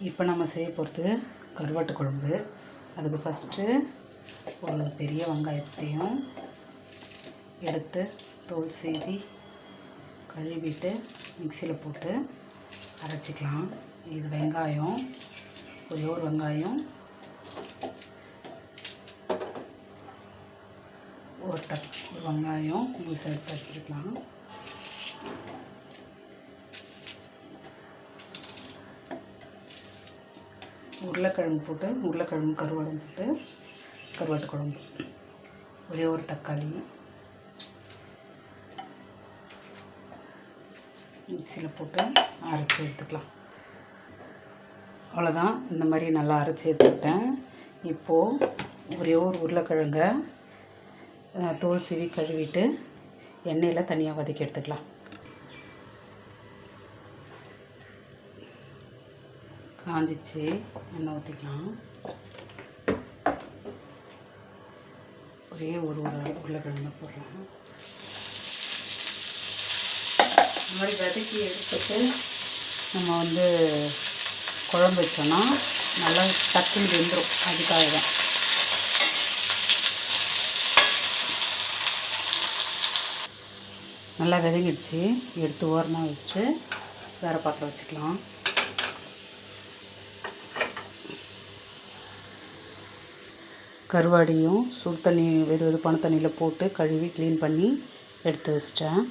இப்போ நம்ம செய்ய போகிறது கருவாட்டு குழம்பு. அதுக்கு ஃபஸ்ட்டு ஒரு பெரிய வெங்காயத்தையும் எடுத்து தோல் சீவி கழுவிட்டு மிக்சியில் போட்டு அரைச்சிக்கலாம். இது வெங்காயம், ஒரே ஒரு வெங்காயம், ஒரு வெங்காயம் முழுசு எடுத்து வச்சுக்கலாம். உருளைக்கிழங்கு போட்டு உருளைக்கிழங்கு கருவாடு போட்டு கருவாட்டு குழம்பு, ஒரே ஒரு தக்காளி, மிக்சியில் போட்டு அரைச்சி எடுத்துக்கலாம். அவ்வளோதான். இந்த மாதிரி நல்லா அரைச்சி எடுத்துக்கிட்டேன். இப்போது ஒரே ஒரு உருளைக்கிழங்கை தோல் சீவி கழுவிட்டு எண்ணெயில் தனியாக வதக்கி எடுத்துக்கலாம். காஞ்சிச்சு, எண்ணெய் ஊற்றிக்கலாம். ஒரே ஒரு உருளைக்கிழங்கு போடுறேன். இந்த மாதிரி வதக்கி எடுத்துட்டு நம்ம குழம்பு வச்சோன்னா நல்லா டக்குன்னு வெந்துடும். அதுக்காக தான். நல்லா விதங்கிடுச்சு. எடுத்து ஓரமாக வச்சுட்டு வேறு பாத்திரம் வச்சுக்கலாம். கருவாடியும் சுடு தண்ணி வெதுப்பான தண்ணியில் போட்டு கழுவி க்ளீன் பண்ணி எடுத்து வச்சிட்டேன்.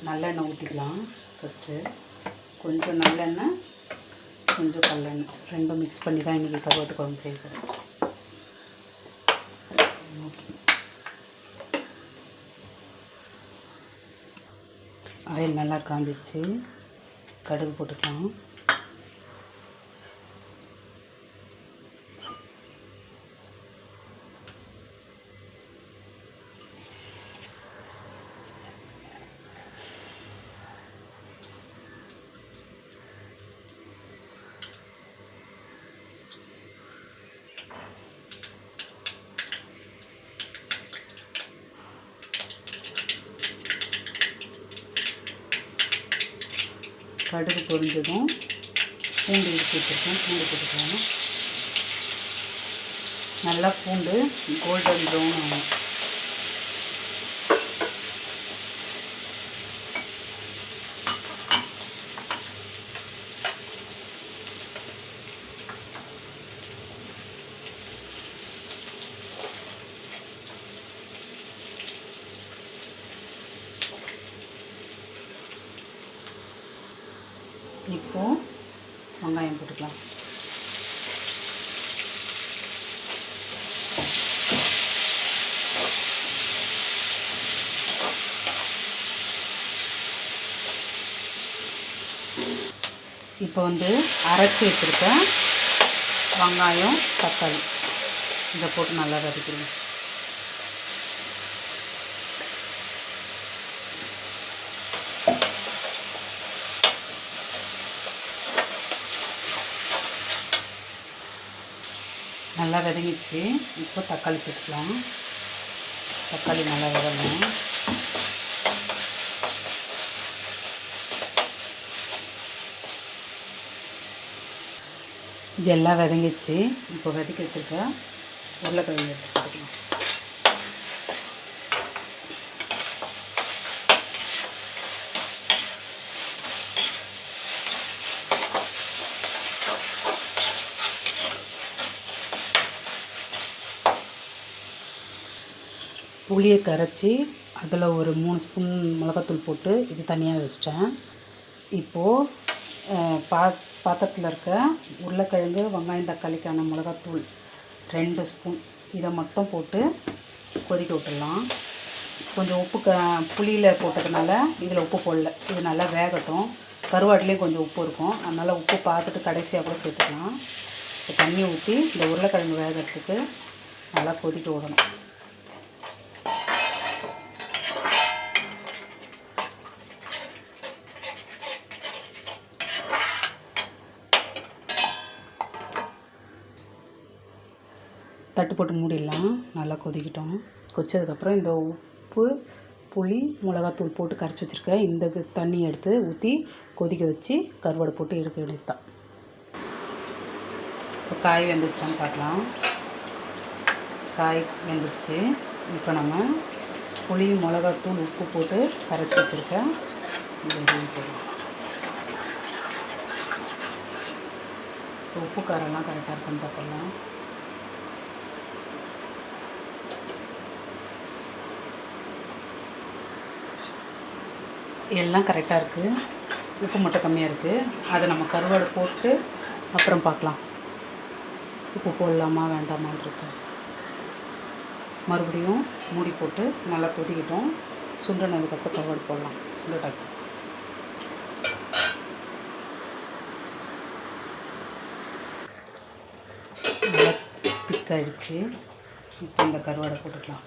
நல்லெண்ணெய் ஊற்றிக்கலாம். ஃபஸ்ட்டு கொஞ்சம் நல்லெண்ணெய், கொஞ்சம் கல்லெண்ணெய், ரெண்டும் மிக்ஸ் பண்ணி தான் இன்றைக்கி கருவாட்டு குழம்பு செய்யணும். ஓகே, ஆயில் நல்லா காஞ்சிச்சு. கடுகு போட்டுக்கலாம். கடுகு பொரிஞ்சதும் பூண்டு எடுத்து வச்சுருக்கேன். பூண்டு போட்டுக்கலாம். நல்லா பூண்டு கோல்டன் ப்ரௌன் ஆகும். இப்போது வெங்காயம் போட்டுக்கலாம். இப்போ அரைச்சி வச்சுருக்க வெங்காயம், தக்காளி இதை போட்டு நல்லா வதக்கிடுங்க. நல்லா வதங்கிச்சு. இப்போ தக்காளி போட்டுக்கலாம். தக்காளி நல்லா வதங்கணும். இது எல்லாம் வதங்கிச்சு. இப்போ வதக்கி வச்சுருக்க உருளைக்கிழங்கு எடுத்து போட்டுக்கலாம். புளியை கரைச்சி அதில் ஒரு 3 ஸ்பூன் மிளகாத்தூள் போட்டு இது தனியாக வச்சிட்டேன். இப்போது பாத்திரத்தில் இருக்க உருளைக்கிழங்கு, வெங்காயம், தக்காளிக்கான மிளகாத்தூள் 2 ஸ்பூன் இதை மட்டும் போட்டு கொதிக்க விட்டுடலாம். கொஞ்சம் உப்பு புளியில் போட்டதுனால இதில் உப்பு போடல. இது நல்லா வேகட்டும். கருவாட்டிலையும் கொஞ்சம் உப்பு இருக்கும். அதனால் உப்பு பார்த்துட்டு கடைசியாக கூட சேர்த்துக்கலாம். இப்போ தண்ணி ஊற்றி இந்த உருளைக்கிழங்கு வேகிறதுக்கு நல்லா கொதிக்க விடணும். தட்டு போட்டு மூடிடலாம். நல்லா கொதிக்கிட்டோம். கொதிச்சதுக்கப்புறம் இந்த உப்பு புளி மிளகாத்தூள் போட்டு கரைச்சி வச்சுருக்கேன். இந்த தண்ணி எடுத்து ஊற்றி கொதிக்க வச்சு கருவாடை போட்டு எடுக்க வேண்டியது தான். இப்போ காய் வெந்துடுச்சான்னு பார்க்கலாம். காய் வெந்துடுச்சு. இப்போ நம்ம புளி மிளகாத்தூள் உப்பு போட்டு கரைச்சி வச்சுருக்கேன். உப்பு காரெல்லாம் கரெக்டாக இருக்குன்னு பார்த்துடலாம். எல்லாம் கரெக்டாக இருக்குது. உப்பு மட்டும் கம்மியாக இருக்குது. அதை நம்ம கருவாடை போட்டு அப்புறம் பார்க்கலாம் உப்பு போடலாமா வேண்டாமான்றது. மறுபடியும் மூடி போட்டு நல்லா கொதிக்கிட்டோம். சுண்டனதுக்கப்புறம் கருவாடு போடலாம். சுண்டட்டாக்கு நல்லா திக்காயிடுச்சு. இப்போ இந்த கருவாடை போட்டுக்கலாம்.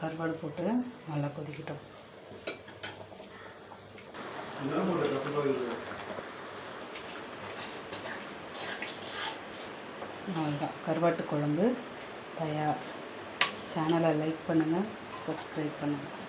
கருவாடு போட்டு நல்லா கொதிக்கிட்டோம். அவ்வளோதான், கருவாட்டு குழம்பு தயார். சேனலை லைக் பண்ணுங்கள், சப்ஸ்கிரைப் பண்ணுங்கள்.